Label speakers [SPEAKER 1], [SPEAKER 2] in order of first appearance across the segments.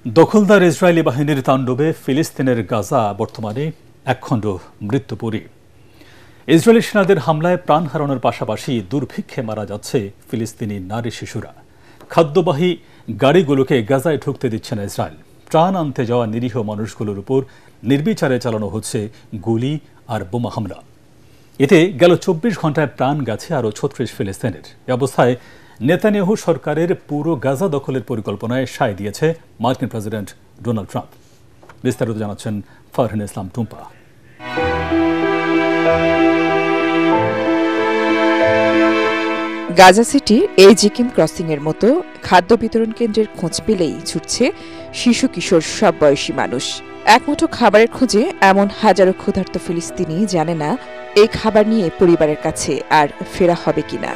[SPEAKER 1] দখলদার ইসরায়েলি বাহিনীর তাণ্ডবে ফিলিস্তিনের গাজা বর্তমানে একখণ্ড মৃত্যুপুরী। ইসরায়েলি সেনাদের হামলায় প্রাণ হারানোর পাশাপাশি দুর্ভিক্ষে মারা যাচ্ছে ফিলিস্তিনি নারী শিশুরা। খাদ্যবাহী গাড়িগুলোকে গাজায় ঢুকতে দিচ্ছে না ইসরায়েল। ত্রাণ আনতে যাওয়া নিরীহ মানুষগুলোর উপর নির্বিচারে চালানো হচ্ছে গুলি আর বোমা হামলা। এতে গেল ২৪ ঘন্টায় প্রাণ গেছে আরও ৩৬ ফিলিস্তিনের। এ অবস্থায় নেতানিয়াহু সরকারের পুরো গাজা দখলের পরিকল্পনায় সায় দিয়েছে মার্কিন প্রেসিডেন্ট ডোনাল্ড ট্রাম্প। বিস্তারিত জানাচ্ছেন ফারহিন ইসলাম টুম্পা।
[SPEAKER 2] গাজা সিটির এজিকিম ক্রসিং এর মতো খাদ্য বিতরণ কেন্দ্রের খোঁজ পেলেই ছুটছে শিশু কিশোর সব বয়সী মানুষ। একমুঠো খাবারের খোঁজে এমন হাজারো ক্ষুধার্ত ফিলিস্তিনি জানে না এই খাবার নিয়ে পরিবারের কাছে আর ফেরা হবে কিনা।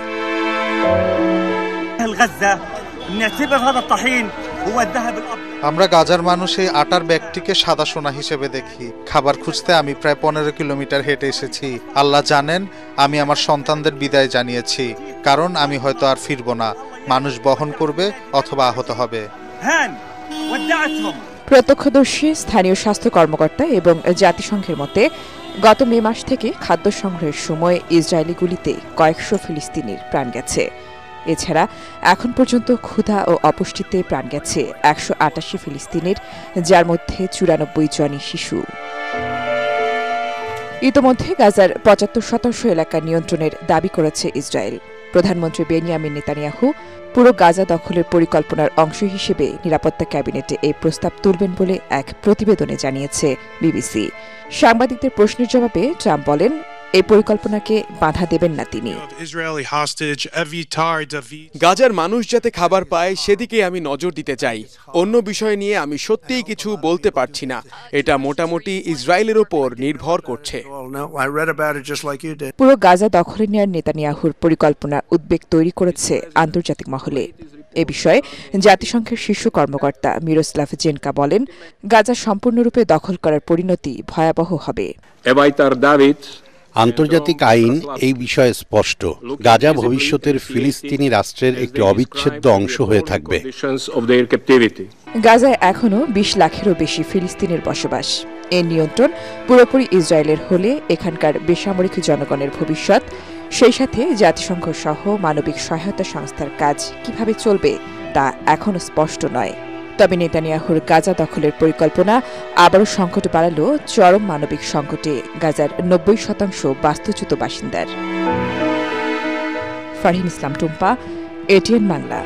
[SPEAKER 3] আমরা গাজার মানুষ এই আটার ব্যাগটিকে সাদা সোনা হিসেবে দেখি। খাবার খুঁজতে আমি প্রায় ১৫ কিলোমিটার হেঁটে এসেছি। আল্লাহ জানেন আমি আমার সন্তানদের বিদায় জানিয়েছি, কারণ আমি হয়তো আর ফিরব না। মানুষ বহন করবে অথবা আহত হবে।
[SPEAKER 2] প্রত্যক্ষদর্শী স্থানীয় স্বাস্থ্য কর্মকর্তা এবং জাতিসংঘের মতে গত মে মাস থেকে খাদ্য সংগ্রহের সময় ইসরায়েলি গুলিতে কয়েকশো ফিলিস্তিনির প্রাণ গেছে। এছাড়া এখন পর্যন্ত ক্ষুধা ও অপুষ্টিতে প্রাণ গেছে ১৮৮ ফিলিস্তিনির, যার মধ্যে ৯৪ জনই শিশু। ইতোমধ্যে গাজার ৭৫% এলাকা নিয়ন্ত্রণের দাবি করেছে ইসরায়েল। প্রধানমন্ত্রী বেনিয়ামিন নেতানিয়াহু পুরো গাজা দখলের পরিকল্পনার অংশ হিসেবে নিরাপত্তা ক্যাবিনেটে এই প্রস্তাব তুলবেন বলে এক প্রতিবেদনে জানিয়েছে বিবিসি। সাংবাদিকদের প্রশ্নের জবাবে ট্রাম্প বলেন, এই পরিকল্পনাকে বাধা দেবেন না তিনি।
[SPEAKER 4] গাজার মানুষ যাতে খাবার পায় সেদিকে আমি নজর দিতে চাই। অন্য বিষয় নিয়ে আমি সত্যিই কিছু বলতে পারছি না। এটা মোটামুটি ইসরায়েলের ওপর নির্ভর করছে।
[SPEAKER 2] পুরো গাজা দখলে নেওয়ার নেতানিয়াহুর পরিকল্পনা উদ্বেগ তৈরি করেছে আন্তর্জাতিক মহলে। এ বিষয়ে জাতিসংঘের শীর্ষ কর্মকর্তা মিরোস্লাভ জেনকা বলেন, গাজা সম্পূর্ণরূপে দখল করার পরিণতি ভয়াবহ হবে।
[SPEAKER 5] আন্তর্জাতিক আইন এই বিষয়ে স্পষ্ট। গাজা ভবিষ্যতের ফিলিস্তিনি রাষ্ট্রের একটি অবিচ্ছেদ্য অংশ হয়ে থাকবে।
[SPEAKER 2] গাজায় এখনও ২০ লাখেরও বেশি ফিলিস্তিনের বসবাস। এর নিয়ন্ত্রণ পুরোপুরি ইসরায়েলের হলে এখানকার বেসামরিক জনগণের ভবিষ্যৎ, সেই সাথে জাতিসংঘ সহ মানবিক সহায়তা সংস্থার কাজ কিভাবে চলবে তা এখনও স্পষ্ট নয়। তবে নেতানিয়াহুর গাজা দখলের পরিকল্পনা আবারও সংকট বাড়ালো চরম মানবিক সংকটে গাজার ৯০% বাস্তুচ্যুত বাসিন্দার। ফারহিন ইসলাম টুম্পা, এটিএন বাংলা।